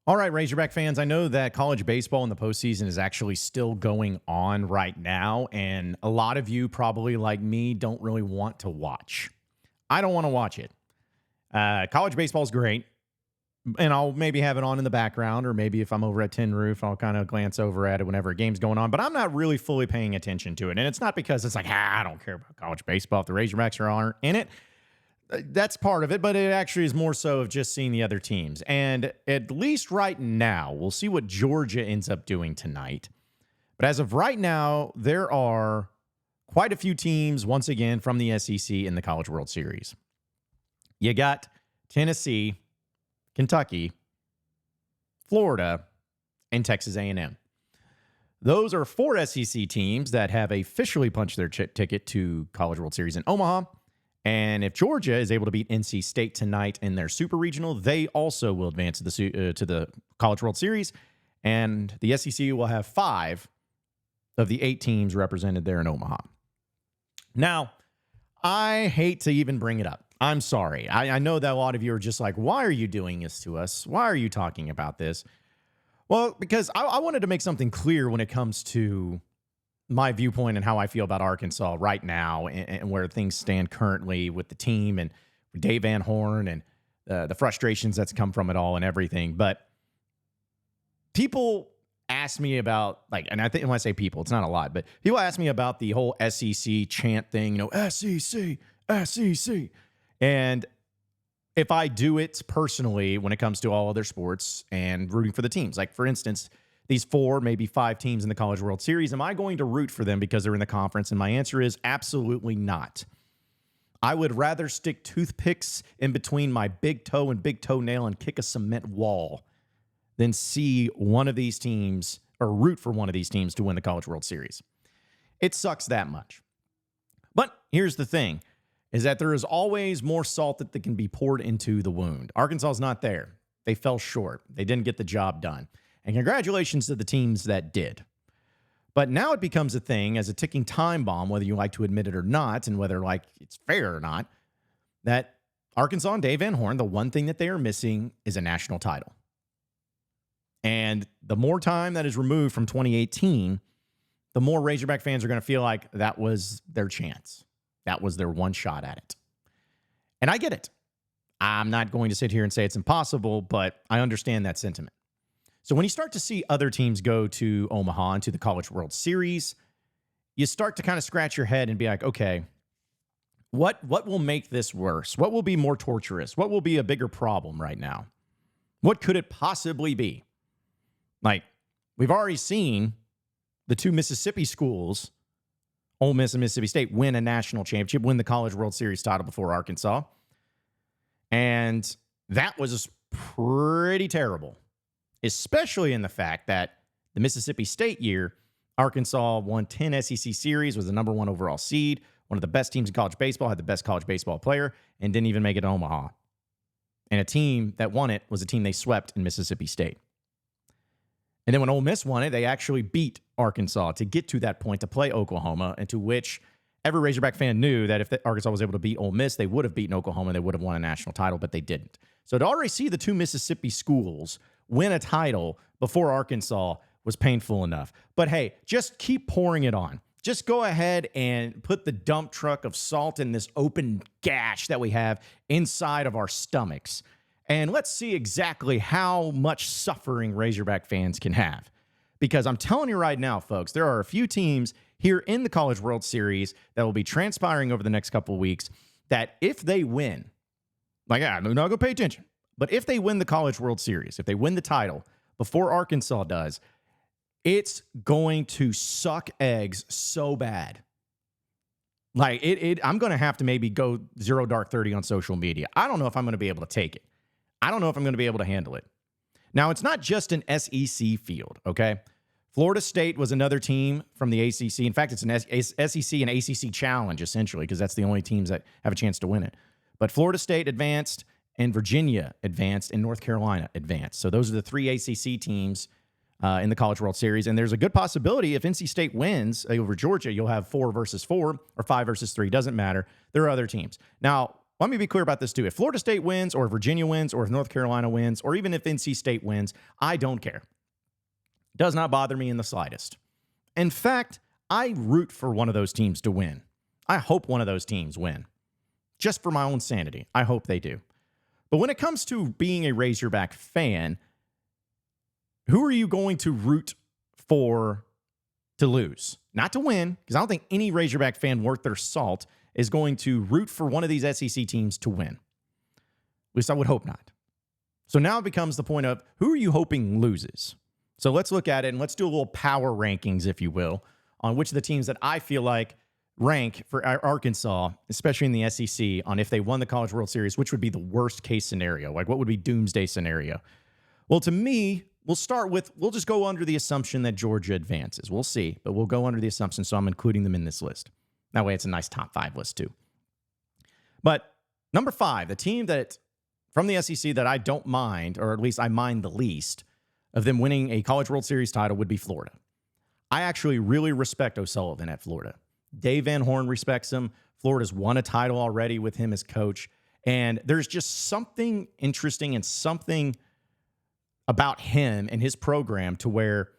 All right, Razorback fans, I know that college baseball in the postseason is actually still going on right now, and a lot of you, probably like me, don't really want to watch. I don't want to watch it. College baseball is great, and I'll maybe have it on in the background, or maybe if I'm over at Tin Roof, I'll kind of glance over at it whenever a game's going on, but I'm not really fully paying attention to it, and it's not because it's like, I don't care about college baseball if the Razorbacks are in it. That's part of it, but it actually is more so of just seeing the other teams. And at least right now, we'll see what Georgia ends up doing tonight. But as of right now, there are quite a few teams, once again, from the SEC in the College World Series. You got Tennessee, Kentucky, Florida, and Texas A&M. Those are four SEC teams that have officially punched their ticket to College World Series in Omaha. And if Georgia is able to beat NC State tonight in their Super Regional, they also will advance to the College World Series. And the SEC will have 5 of the 8 teams represented there in Omaha. Now, I hate to even bring it up. I'm sorry. I know that a lot of you are just like, why are you doing this to us? Why are you talking about this? Well, because I wanted to make something clear when it comes to my viewpoint and how I feel about Arkansas right now and where things stand currently with the team and Dave Van Horn and the frustrations that's come from it all and everything. But people ask me about, and I think when I say people, it's not a lot, but people ask me about the whole SEC chant thing, SEC, SEC. And if I do it personally when it comes to all other sports and rooting for the teams, like for instance, these 4, maybe 5 teams in the College World Series, am I going to root for them because they're in the conference? And my answer is absolutely not. I would rather stick toothpicks in between my big toe and big toenail and kick a cement wall than see one of these teams or root for one of these teams to win the College World Series. It sucks that much. But here's the thing, is that there is always more salt that can be poured into the wound. Arkansas is not there. They fell short. They didn't get the job done. And congratulations to the teams that did. But now it becomes a thing as a ticking time bomb, whether you like to admit it or not, and whether it's fair or not, that Arkansas and Dave Van Horn, the one thing that they are missing is a national title. And the more time that is removed from 2018, the more Razorback fans are going to feel like that was their chance. That was their one shot at it. And I get it. I'm not going to sit here and say it's impossible, but I understand that sentiment. So when you start to see other teams go to Omaha and to the College World Series, you start to kind of scratch your head and be like, okay, what will make this worse? What will be more torturous? What will be a bigger problem right now? What could it possibly be? We've already seen the 2 Mississippi schools, Ole Miss and Mississippi State, win a national championship, win the College World Series title before Arkansas. And that was pretty terrible. Especially in the fact that the Mississippi State year, Arkansas won 10 SEC series, was the number 1 overall seed, one of the best teams in college baseball, had the best college baseball player, and didn't even make it to Omaha. And a team that won it was a team they swept in Mississippi State. And then when Ole Miss won it, they actually beat Arkansas to get to that point to play Oklahoma, and to which every Razorback fan knew that if Arkansas was able to beat Ole Miss, they would have beaten Oklahoma and they would have won a national title, but they didn't. So to already see the 2 Mississippi schools win a title before Arkansas was painful enough. But hey, just keep pouring it on. Just go ahead and put the dump truck of salt in this open gash that we have inside of our stomachs. And let's see exactly how much suffering Razorback fans can have. Because I'm telling you right now, folks, there are a few teams here in the College World Series that will be transpiring over the next couple of weeks that if they win, I'm not going to pay attention, but if they win the College World Series, if they win the title before Arkansas does, it's going to suck eggs so bad. I'm going to have to maybe go 0 dark 30 on social media. I don't know if I'm going to be able to take it. I don't know if I'm going to be able to handle it. Now, it's not just an SEC field, okay? Florida State was another team from the ACC. In fact, it's an SEC and ACC challenge, essentially, because that's the only teams that have a chance to win it. But Florida State advanced, and Virginia advanced, and North Carolina advanced. So those are the 3 ACC teams in the College World Series. And there's a good possibility if NC State wins over Georgia, you'll have 4 versus 4 or 5 versus 3. Doesn't matter. There are other teams. Now, let me be clear about this too. If Florida State wins, or if Virginia wins, or if North Carolina wins, or even if NC State wins, I don't care. Does not bother me in the slightest. In fact, I root for one of those teams to win. I hope one of those teams win. Just for my own sanity. I hope they do. But when it comes to being a Razorback fan, who are you going to root for to lose? Not to win, because I don't think any Razorback fan worth their salt is going to root for one of these SEC teams to win. At least I would hope not. So now it becomes the point of, who are you hoping loses? So let's look at it, and let's do a little power rankings, if you will, on which of the teams that I feel like rank for Arkansas, especially in the SEC, on if they won the College World Series, which would be the worst case scenario. Like, what would be doomsday scenario? Well, to me, we'll just go under the assumption that Georgia advances. We'll see, but we'll go under the assumption, so I'm including them in this list. That way it's a nice top 5 list too. But number 5, the team that from the SEC that I don't mind, or at least I mind the least, of them winning a College World Series title would be Florida. I actually really respect O'Sullivan at Florida. Dave Van Horn respects him. Florida's won a title already with him as coach. And there's just something interesting and something about him and his program to where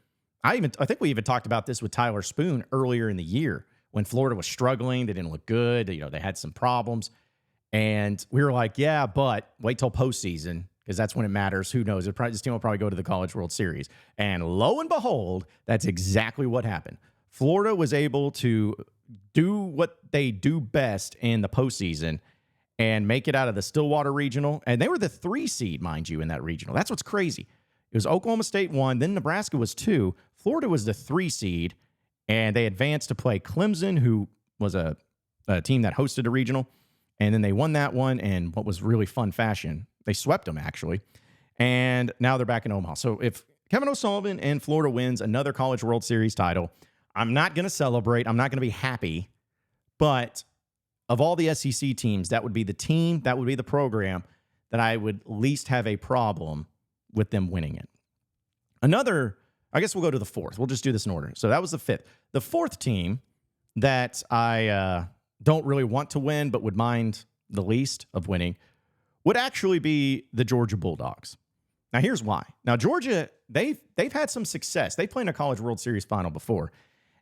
I think we even talked about this with Tyler Spoon earlier in the year when Florida was struggling. They didn't look good. They had some problems. And we were like, yeah, but wait till postseason, because that's when it matters. Who knows? This team will probably go to the College World Series. And lo and behold, that's exactly what happened. Florida was able to do what they do best in the postseason and make it out of the Stillwater Regional. And they were the 3 seed, mind you, in that regional. That's what's crazy. It was Oklahoma State 1, then Nebraska was 2. Florida was the 3 seed, and they advanced to play Clemson, who was a team that hosted a regional. And then they won that one in what was really fun fashion. They swept them, actually. And now they're back in Omaha. So if Kevin O'Sullivan and Florida wins another College World Series title, I'm not going to celebrate. I'm not going to be happy. But of all the SEC teams, that would be the team, that would be the program that I would least have a problem with them winning it. I guess we'll go to the 4th. We'll just do this in order. So that was the 5th. The 4th team that I don't really want to win, but would mind the least of winning, would actually be the Georgia Bulldogs. Now, here's why. Now, Georgia, they've had some success. They played in a College World Series final before.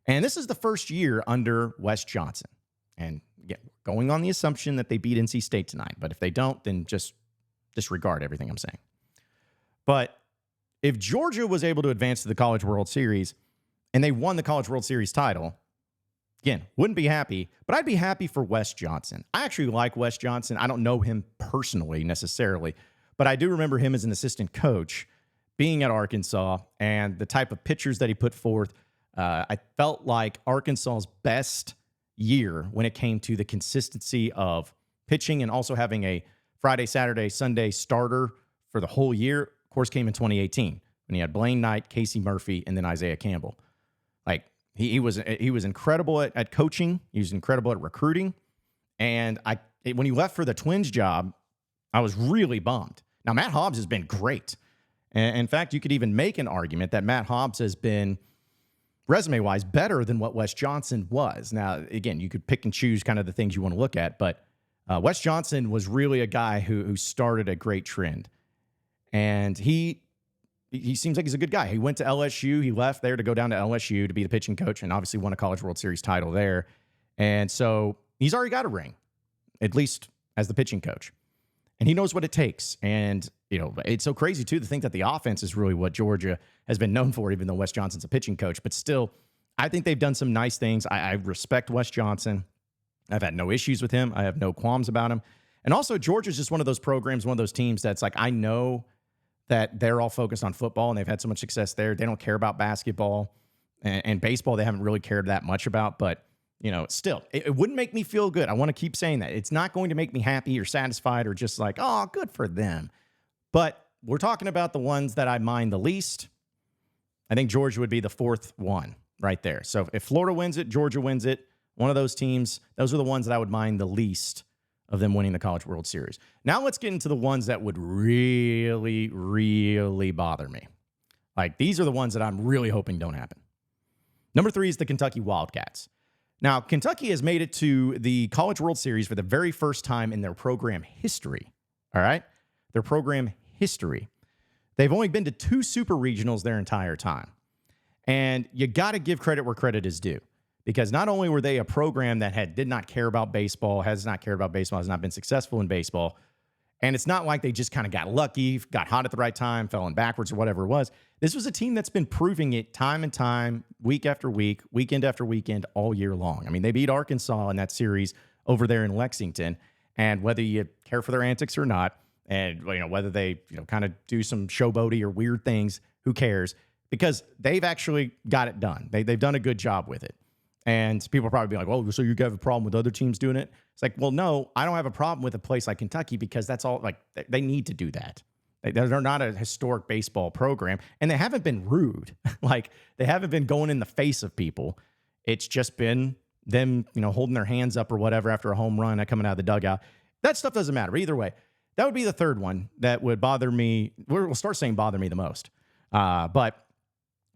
And this is the first year under Wes Johnson. And again, going on the assumption that they beat NC State tonight. But if they don't, then just disregard everything I'm saying. But if Georgia was able to advance to the College World Series and they won the College World Series title, again, wouldn't be happy, but I'd be happy for Wes Johnson. I actually like Wes Johnson. I don't know him personally necessarily, but I do remember him as an assistant coach being at Arkansas and the type of pitchers that he put forth. I felt like Arkansas's best year when it came to the consistency of pitching and also having a Friday, Saturday, Sunday starter for the whole year, of course, came in 2018 when he had Blaine Knight, Casey Murphy, and then Isaiah Campbell. Like, he was incredible at coaching. He was incredible at recruiting. And when he left for the Twins job, I was really bummed. Now, Matt Hobbs has been great. And in fact, you could even make an argument that Matt Hobbs has been, resume-wise, better than what Wes Johnson was. Now, again, you could pick and choose kind of the things you want to look at, but Wes Johnson was really a guy who started a great trend. And he seems like he's a good guy. He went to LSU. He left there to go down to LSU to be the pitching coach and obviously won a College World Series title there. And so he's already got a ring, at least as the pitching coach. And he knows what it takes. And, it's so crazy, too, to think that the offense is really what Georgia has been known for, even though Wes Johnson's a pitching coach. But still, I think they've done some nice things. I respect Wes Johnson. I've had no issues with him. I have no qualms about him. And also, Georgia's just one of those programs, one of those teams that's like, I know that they're all focused on football and they've had so much success there. They don't care about basketball and baseball. They haven't really cared that much about, but still, it wouldn't make me feel good. I want to keep saying that. It's not going to make me happy or satisfied or just like, oh, good for them. But we're talking about the ones that I mind the least. I think Georgia would be the 4th one right there. So if Florida wins it, Georgia wins it, one of those teams, those are the ones that I would mind the least of them winning the College World Series. Now let's get into the ones that would really, really bother me. Like, these are the ones that I'm really hoping don't happen. Number 3 is the Kentucky Wildcats. Now, Kentucky has made it to the College World Series for the very first time in their program history. All right? Their program history. They've only been to 2 super regionals their entire time. And you got to give credit where credit is due, because not only were they a program that did not care about baseball, has not cared about baseball, has not been successful in baseball, and it's not like they just kind of got lucky, got hot at the right time, fell in backwards or whatever it was. This was a team that's been proving it time and time, week after week, weekend after weekend, all year long. I mean, they beat Arkansas in that series over there in Lexington, and whether you care for their antics or not, and whether they kind of do some showboaty or weird things, who cares? Because they've actually got it done. They've done a good job with it. And people will probably be like, well, so you have a problem with other teams doing it? It's like, well, no, I don't have a problem with a place like Kentucky, because that's all, like, they need to do that. They're not a historic baseball program, and they haven't been rude. Like, they haven't been going in the face of people. It's just been them, holding their hands up or whatever after a home run and coming out of the dugout. That stuff doesn't matter. But either way, that would be the third one that would bother me. We'll start saying bother me the most. But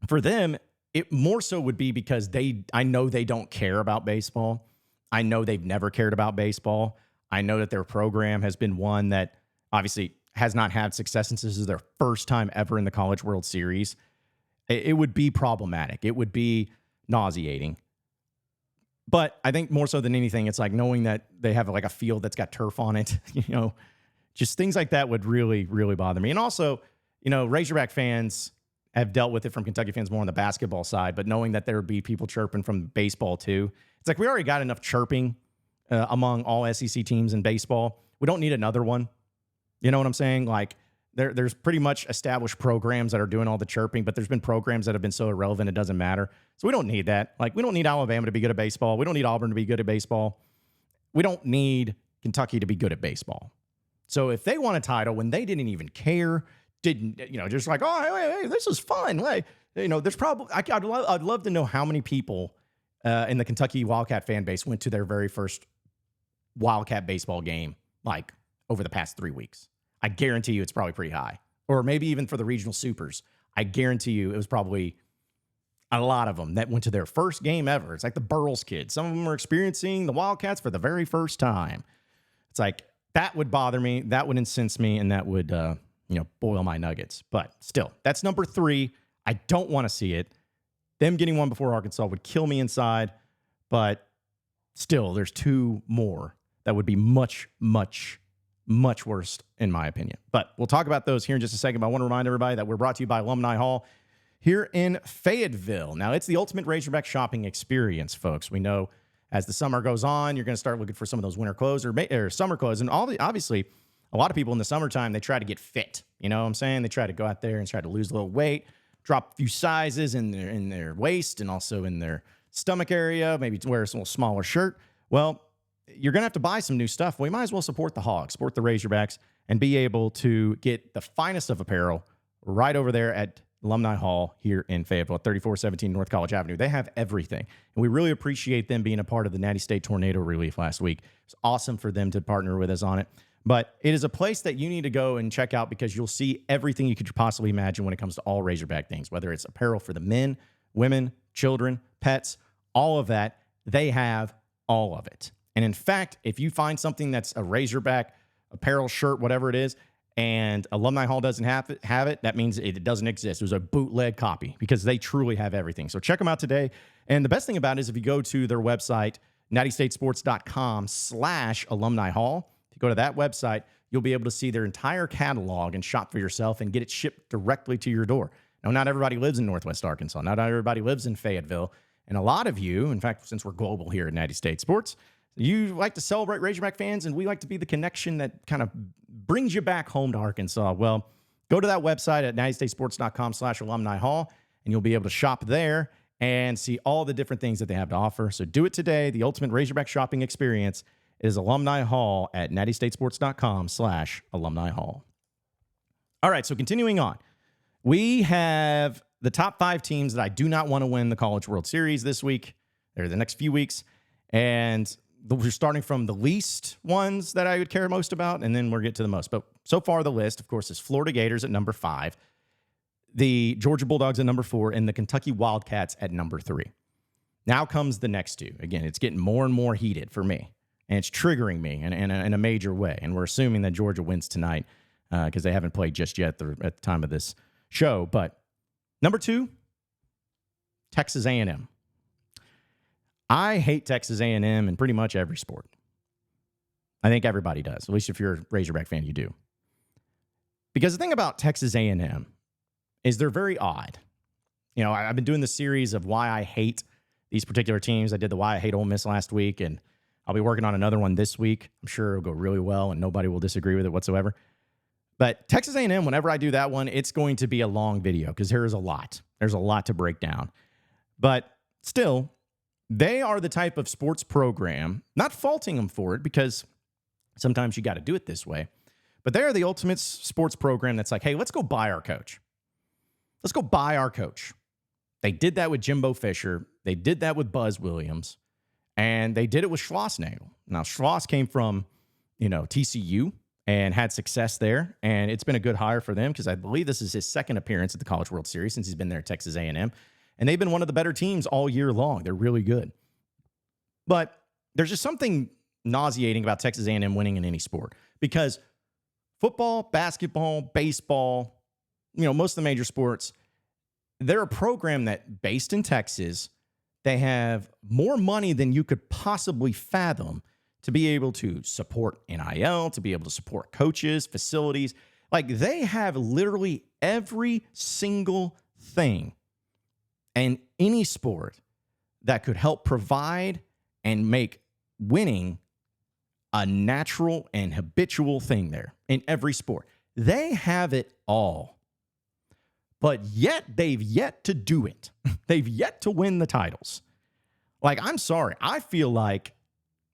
for them, it more so would be because I know they don't care about baseball. I know they've never cared about baseball. I know that their program has been one that obviously has not had success since this is their first time ever in the College World Series. It would be problematic. It would be nauseating. But I think more so than anything, it's like knowing that they have like a field that's got turf on it, just things like that would really, really bother me. And also, Razorback fans have dealt with it from Kentucky fans more on the basketball side, but knowing that there would be people chirping from baseball too. It's like we already got enough chirping among all SEC teams in baseball. We don't need another one. You know what I'm saying? Like there's pretty much established programs that are doing all the chirping, but there's been programs that have been so irrelevant it doesn't matter. So we don't need that. Like, we don't need Alabama to be good at baseball. We don't need Auburn to be good at baseball. We don't need Kentucky to be good at baseball. So if they won a title when they didn't even care, just like, oh, hey, this is fun. Hey, there's probably, I'd love to know how many people in the Kentucky Wildcat fan base went to their very first Wildcat baseball game, like, over the past 3 weeks. I guarantee you it's probably pretty high. Or maybe even for the regional supers. I guarantee you it was probably a lot of them that went to their first game ever. It's like the Burles kids. Some of them are experiencing the Wildcats for the very first time. It's like, that would bother me. That would incense me. And that would, boil my nuggets. But still, that's number 3. I don't want to see it. Them getting one before Arkansas would kill me inside. But still, there's 2 more that would be much, much, much worse, in my opinion. But we'll talk about those here in just a second. But I want to remind everybody that we're brought to you by Alumni Hall here in Fayetteville. Now, it's the ultimate Razorback shopping experience, folks. We know as the summer goes on, you're going to start looking for some of those winter clothes or summer clothes. And obviously, a lot of people in the summertime, they try to get fit. You know what I'm saying? They try to go out there and try to lose a little weight, drop a few sizes in their waist and also in their stomach area, maybe wear a little smaller shirt. Well, you're going to have to buy some new stuff. Well, you might as well support the Hogs, support the Razorbacks, and be able to get the finest of apparel right over there at Alumni Hall here in Fayetteville, 3417 North College Avenue. They have everything, and we really appreciate them being a part of the Natty State tornado relief last week. It's awesome for them to partner with us on it. But it is a place that you need to go and check out because you'll see everything you could possibly imagine when it comes to all Razorback things, whether it's apparel for the men, women, children, pets, all of that. They have all of it. And in fact, if you find something that's a Razorback apparel, shirt, whatever it is, and Alumni Hall doesn't have it, that means it doesn't exist. It was a bootleg copy because they truly have everything. So check them out today. And the best thing about it is if you go to their website, nattystatesports.com/alumni hall, if you go to that website, you'll be able to see their entire catalog and shop for yourself and get it shipped directly to your door. Now, not everybody lives in Northwest Arkansas. Not everybody lives in Fayetteville. And a lot of you, in fact, since we're global here at Natty State Sports, you like to celebrate Razorback fans, and we like to be the connection that kind of brings you back home to Arkansas. Well, go to that website at nattystatesports.com/alumni hall, and you'll be able to shop there and see all the different things that they have to offer. So do it today. The ultimate Razorback shopping experience is Alumni Hall at nattystatesports.com/alumni hall. All right, so continuing on. We have the top 5 teams that I do not want to win the College World Series this week or the next few weeks. And we're starting from the least ones that I would care most about, and then we'll get to the most. But so far, the list, of course, is Florida Gators at number 5, the Georgia Bulldogs at number 4, and the Kentucky Wildcats at number 3. Now comes the next two. Again, it's getting more and more heated for me, and it's triggering me in a major way. And we're assuming that Georgia wins tonight because they haven't played just yet at the time of this show. But number 2, Texas A&M. I hate Texas A&M in pretty much every sport. I think everybody does. At least if you're a Razorback fan, you do. Because the thing about Texas A&M is they're very odd. You know, I've been doing this series of why I hate these particular teams. I did the why I hate Ole Miss last week, and I'll be working on another one this week. I'm sure it'll go really well, and nobody will disagree with it whatsoever. But Texas A&M, whenever I do that one, it's going to be a long video because there is a lot. There's a lot to break down. But still, they are the type of sports program, not faulting them for it because sometimes you got to do it this way, but they are the ultimate sports program that's like, hey, let's go buy our coach. Let's go buy our coach. They did that with Jimbo Fisher. They did that with Buzz Williams. And they did it with Schlossnagle. Now, Schloss came from, TCU and had success there. And it's been a good hire for them because I believe this is his second appearance at the College World Series since he's been there at Texas A&M. And they've been one of the better teams all year long. They're really good. But there's just something nauseating about Texas A&M winning in any sport because football, basketball, baseball, most of the major sports, they're a program that based in Texas, they have more money than you could possibly fathom to be able to support NIL, to be able to support coaches, facilities. Like they have literally every single thing and any sport that could help provide and make winning a natural and habitual thing there in every sport. They have it all. But yet they've yet to do it. They've yet to win the titles. Like, I'm sorry. I feel like,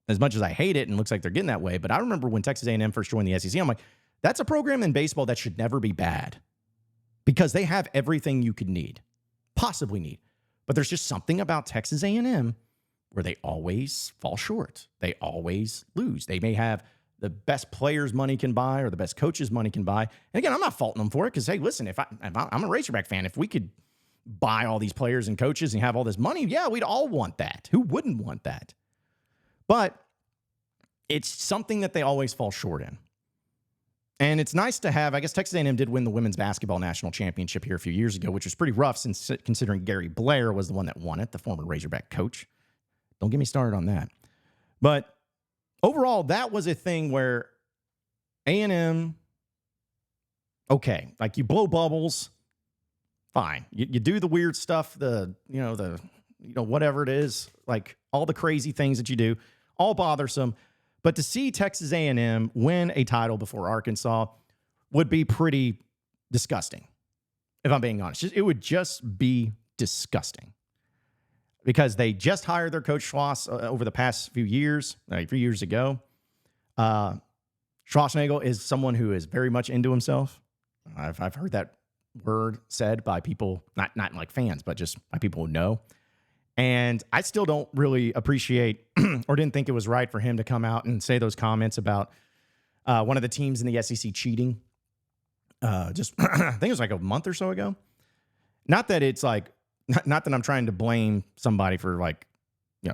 as much as I hate it and looks like they're getting that way, but I remember when Texas A&M first joined the SEC, I'm like, that's a program in baseball that should never be bad because they have everything you could need, possibly need. But there's just something about Texas A&M where they always fall short. They always lose. They may have the best players money can buy or the best coaches money can buy. And again, I'm not faulting them for it because, hey, listen, if I'm a Razorback fan, if we could buy all these players and coaches and have all this money, yeah, we'd all want that. Who wouldn't want that? But it's something that they always fall short in. And it's nice to have, I guess Texas A&M did win the women's basketball national championship here a few years ago, which was pretty rough since considering Gary Blair was the one that won it, the former Razorback coach. Don't get me started on that. But overall, that was a thing where A&M, okay, like you blow bubbles, fine. You do the weird stuff, whatever it is, like all the crazy things that you do, all bothersome. But to see Texas A&M win a title before Arkansas would be pretty disgusting, if I'm being honest. It would just be disgusting. Because they just hired their coach Schloss over the past few years, a few years ago. Schlossnagle is someone who is very much into himself. I've heard that word said by people, not like fans, but just by people who know. And I still don't really appreciate or didn't think it was right for him to come out and say those comments about one of the teams in the SEC cheating. I think it was like a month or so ago. Not that it's like, not that I'm trying to blame somebody for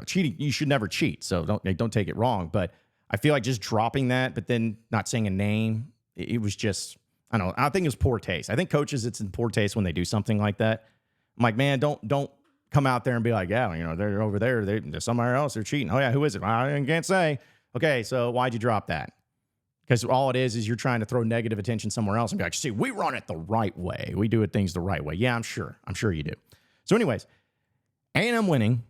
cheating. You should never cheat. So don't take it wrong. But I feel like just dropping that, but then not saying a name, it was just, I don't know. I think it was poor taste. I think coaches, it's in poor taste when they do something like that. I'm like, man, don't come out there and be like, yeah, they're over there. They're somewhere else. They're cheating. Oh yeah. Who is it? I can't say. Okay. So why'd you drop that? Because all it is you're trying to throw negative attention somewhere else and be like, see, we run it the right way. We do things the right way. Yeah, I'm sure you do. So anyways, A&M winning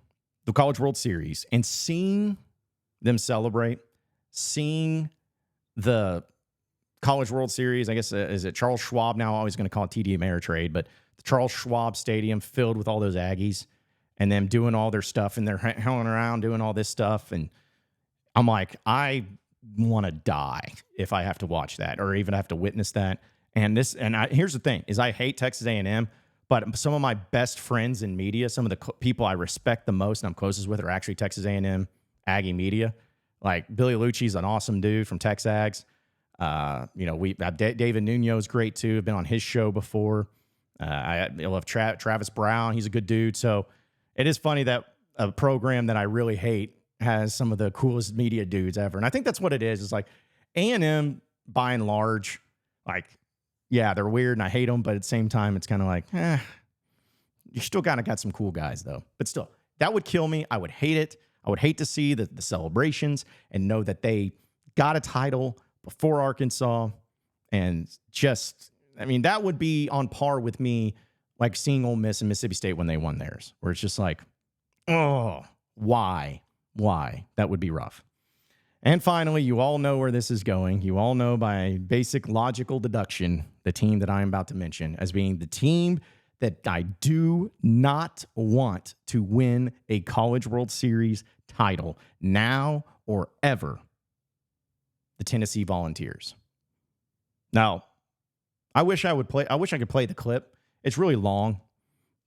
the College World Series and seeing them celebrate, seeing the College World Series, I guess, is it Charles Schwab now? Always going to call it TD Ameritrade, but the Charles Schwab Stadium filled with all those Aggies and them doing all their stuff and they're hanging around doing all this stuff. And I'm like, I want to die if I have to watch that or even have to witness that. And here's the thing is I hate Texas A&M. But some of my best friends in media, some of the people I respect the most and I'm closest with are actually Texas A&M Aggie media. Like Billy Lucci's an awesome dude from Texags. We have David Nuno's great too. I've been on his show before. I love Travis Brown. He's a good dude. So it is funny that a program that I really hate has some of the coolest media dudes ever. And I think that's what it is. It's like A&M, by and large, like, yeah, they're weird and I hate them, but at the same time, it's kind of like, you still kind of got some cool guys, though. But still, that would kill me. I would hate it. I would hate to see the celebrations and know that they got a title before Arkansas. And just, I mean, that would be on par with me, like seeing Ole Miss and Mississippi State when they won theirs, where it's just like, oh, why? That would be rough. And finally, you all know where this is going. You all know by basic logical deduction the team that I am about to mention as being the team that I do not want to win a College World Series title now or ever. The Tennessee Volunteers. Now, I wish I could play the clip. It's really long.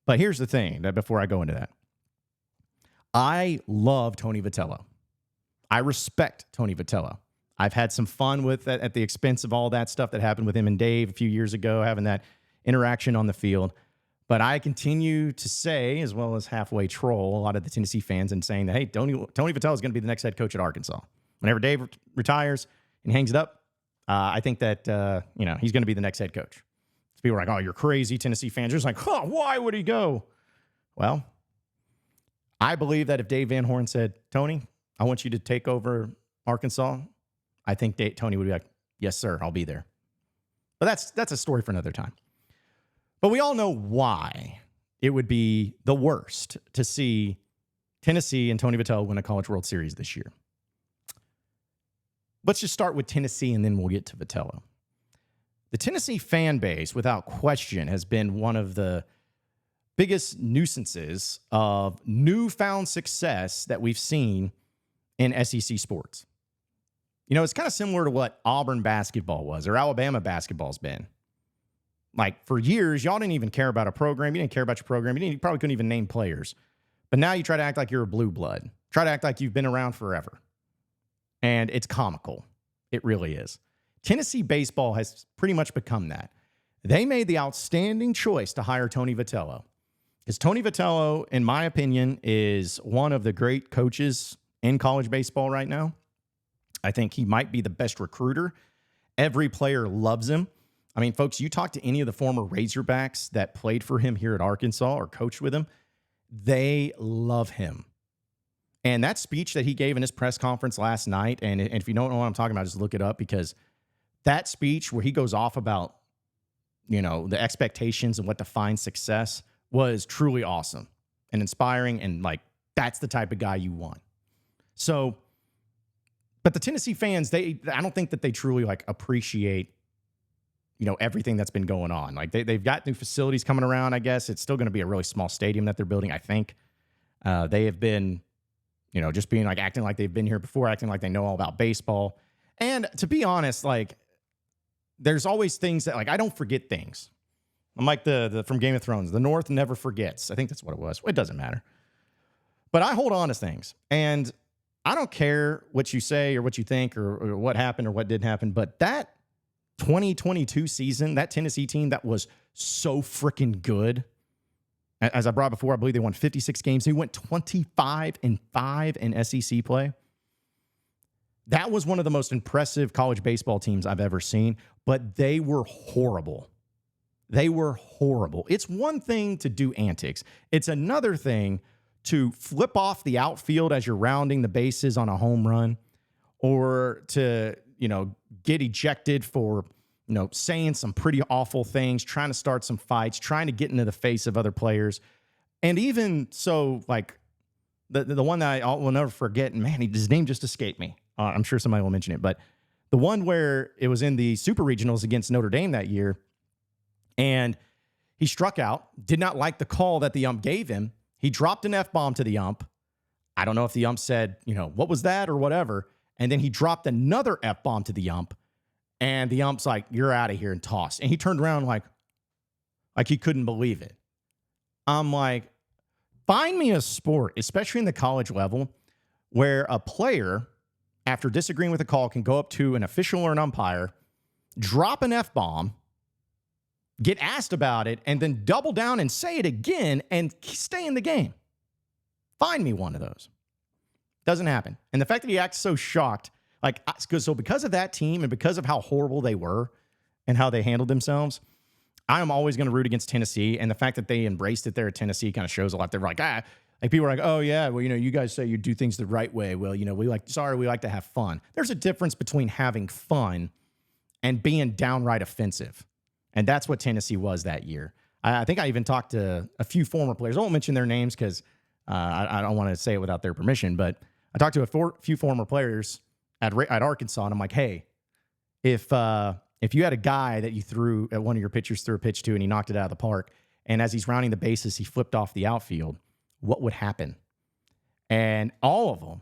But here's the thing that before I go into that. I love Tony Vitello. I respect Tony Vitello. I've had some fun with that at the expense of all that stuff that happened with him and Dave a few years ago, having that interaction on the field. But I continue to say, as well as halfway troll, a lot of the Tennessee fans and saying that, hey, Tony Vitello is going to be the next head coach at Arkansas. Whenever Dave retires and hangs it up, I think that, he's going to be the next head coach. So people are like, oh, you're crazy, Tennessee fans. You're just like, why would he go? Well, I believe that if Dave Van Horn said, Tony, I want you to take over Arkansas, I think Tony would be like, yes, sir, I'll be there. But that's a story for another time. But we all know why it would be the worst to see Tennessee and Tony Vitello win a College World Series this year. Let's just start with Tennessee, and then we'll get to Vitello. The Tennessee fan base, without question, has been one of the biggest nuisances of newfound success that we've seen in SEC sports. You know, it's kind of similar to what Auburn basketball was or Alabama basketball's been. Like, for years, y'all didn't even care about a program. You didn't care about your program. You probably couldn't even name players. But now you try to act like you're a blue blood. Try to act like you've been around forever. And it's comical. It really is. Tennessee baseball has pretty much become that. They made the outstanding choice to hire Tony Vitello. Because Tony Vitello, in my opinion, is one of the great coaches in college baseball right now. I think he might be the best recruiter. Every player loves him. I mean, folks, you talk to any of the former Razorbacks that played for him here at Arkansas or coached with him, they love him. And that speech that he gave in his press conference last night, and if you don't know what I'm talking about, just look it up, because that speech where he goes off about, the expectations and what defines success was truly awesome and inspiring, and like, that's the type of guy you want. So, but the Tennessee fans, I don't think that they truly like appreciate everything that's been going on. Like they've got new facilities coming around, I guess. It's still going to be a really small stadium that they're building, I think. They have been, just being like acting like they've been here before, acting like they know all about baseball. And to be honest, like there's always things that like, I don't forget things. I'm like the from Game of Thrones, the North never forgets. I think that's what it was. It doesn't matter. But I hold on to things. And I don't care what you say or what you think or what happened or what didn't happen. But that 2022 season, that Tennessee team that was so freaking good. As I brought before, I believe they won 56 games. They went 25-5 in SEC play. That was one of the most impressive college baseball teams I've ever seen, but they were horrible. They were horrible. It's one thing to do antics. It's another thing to flip off the outfield as you're rounding the bases on a home run, or to, get ejected for, saying some pretty awful things, trying to start some fights, trying to get into the face of other players. And even so, like the one that I will never forget, and man, his name just escaped me. I'm sure somebody will mention it, but the one where it was in the Super Regionals against Notre Dame that year, and he struck out, did not like the call that the ump gave him. He dropped an F-bomb to the ump. I don't know if the ump said, what was that or whatever. And then he dropped another F-bomb to the ump. And the ump's like, you're out of here, and tossed. And he turned around like he couldn't believe it. I'm like, find me a sport, especially in the college level, where a player, after disagreeing with a call, can go up to an official or an umpire, drop an F-bomb, get asked about it, and then double down and say it again and stay in the game. Find me one of those. Doesn't happen. And the fact that he acts so shocked, so because of that team and because of how horrible they were and how they handled themselves, I am always going to root against Tennessee. And the fact that they embraced it there at Tennessee kind of shows a lot. They're like people are like, oh yeah, well, you guys say you do things the right way. Well, we like to have fun. There's a difference between having fun and being downright offensive. And that's what Tennessee was that year. I think I even talked to a few former players. I won't mention their names because I don't want to say it without their permission, but I talked to a few former players at Arkansas, and I'm like, hey, if you had a guy that you threw at one of your pitchers threw a pitch to and he knocked it out of the park, and as he's rounding the bases, he flipped off the outfield, what would happen? And all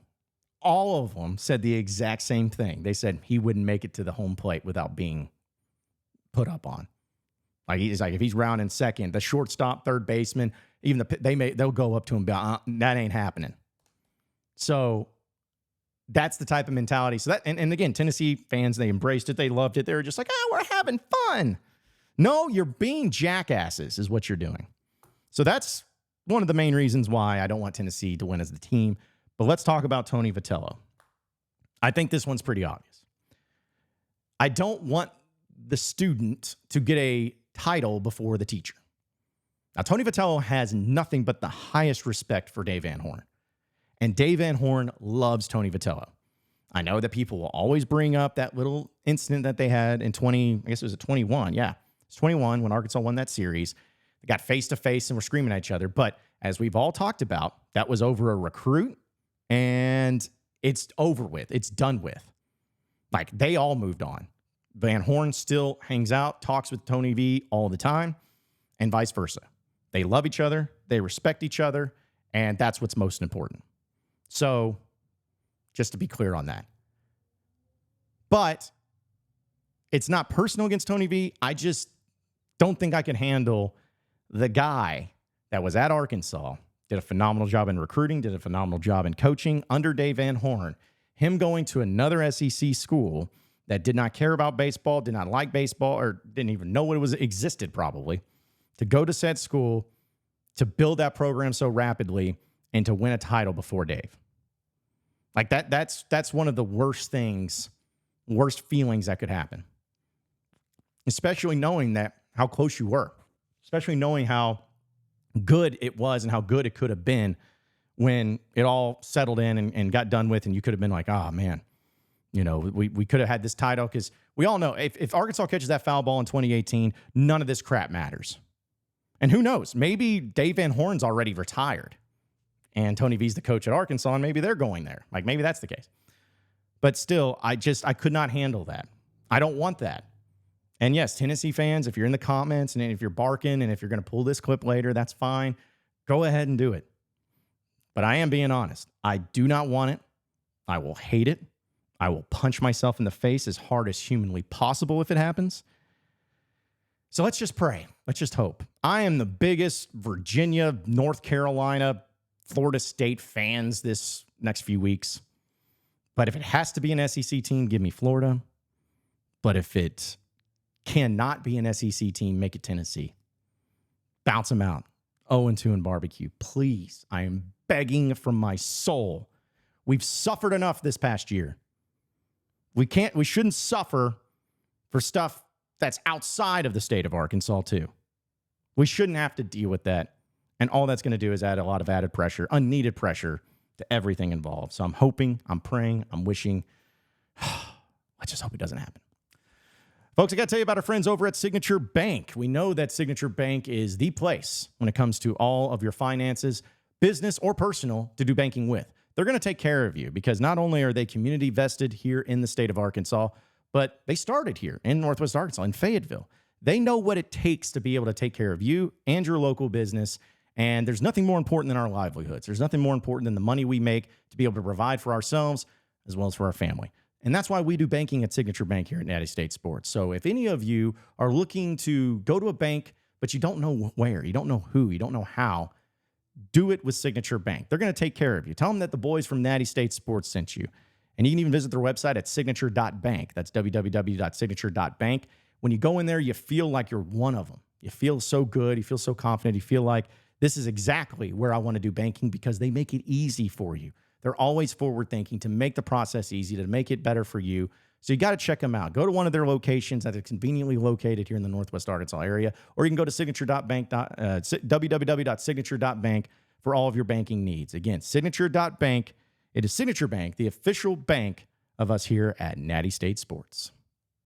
of them said the exact same thing. They said he wouldn't make it to the home plate without being put up on. He's like, if he's rounding second, the shortstop, third baseman, even they'll go up to him, that ain't happening. So that's the type of mentality. So that, and again, Tennessee fans, they embraced it. They loved it. They were just like, we're having fun. No, you're being jackasses is what you're doing. So that's one of the main reasons why I don't want Tennessee to win as the team. But let's talk about Tony Vitello. I think this one's pretty obvious. I don't want the student to get a title before the teacher. Now, Tony Vitello has nothing but the highest respect for Dave Van Horn. And Dave Van Horn loves Tony Vitello. I know that people will always bring up that little incident that they had in 21. Yeah, it's 21 when Arkansas won that series. They got face-to-face and were screaming at each other. But as we've all talked about, that was over a recruit, and it's over with. It's done with. They all moved on. Van Horn still hangs out, talks with Tony V all the time, and vice versa. They love each other, they respect each other, and that's what's most important. So, just to be clear on that. But it's not personal against Tony V. I just don't think I can handle the guy that was at Arkansas, did a phenomenal job in recruiting, did a phenomenal job in coaching under Dave Van Horn, him going to another SEC school that did not care about baseball, did not like baseball, or didn't even know it existed probably, to go to said school, to build that program so rapidly, and to win a title before Dave. That's one of the worst feelings that could happen. Especially knowing how close you were. Especially knowing how good it was and how good it could have been when it all settled in and got done with, and you could have been like, oh, man, we could have had this title, because we all know if Arkansas catches that foul ball in 2018, none of this crap matters. And who knows? Maybe Dave Van Horn's already retired and Tony V's the coach at Arkansas, and maybe they're going there. Maybe that's the case. But still, I could not handle that. I don't want that. And yes, Tennessee fans, if you're in the comments and if you're barking and if you're going to pull this clip later, that's fine. Go ahead and do it. But I am being honest. I do not want it. I will hate it. I will punch myself in the face as hard as humanly possible if it happens. So let's just pray. Let's just hope. I am the biggest Virginia, North Carolina, Florida State fans this next few weeks. But if it has to be an SEC team, give me Florida. But if it cannot be an SEC team, make it Tennessee. Bounce them out. 0-2 in barbecue. Please. I am begging from my soul. We've suffered enough this past year. We shouldn't suffer for stuff that's outside of the state of Arkansas too. We shouldn't have to deal with that. And all that's going to do is add a lot of added pressure, unneeded pressure to everything involved. So I'm hoping, I'm praying, I'm wishing. I just hope it doesn't happen. Folks, I got to tell you about our friends over at Signature Bank. We know that Signature Bank is the place when it comes to all of your finances, business or personal, to do banking with. They're going to take care of you because not only are they community vested here in the state of Arkansas, but they started here in Northwest Arkansas, in Fayetteville. They know what it takes to be able to take care of you and your local business. And there's nothing more important than our livelihoods. There's nothing more important than the money we make to be able to provide for ourselves as well as for our family. And that's why we do banking at Signature Bank here at Natty State Sports. So if any of you are looking to go to a bank, but you don't know where, you don't know who, you don't know how, do it with Signature Bank. They're going to take care of you. Tell them that the boys from Natty State Sports sent you. And you can even visit their website at signature.bank. That's www.signature.bank. When you go in there, you feel like you're one of them. You feel so good. You feel so confident. You feel like this is exactly where I want to do banking because they make it easy for you. They're always forward thinking to make the process easy, to make it better for you. So you got to check them out. Go to one of their locations that is conveniently located here in the Northwest Arkansas area, or you can go to www.signature.bank for all of your banking needs. Again, signature.bank. It is Signature Bank, the official bank of us here at Natty State Sports.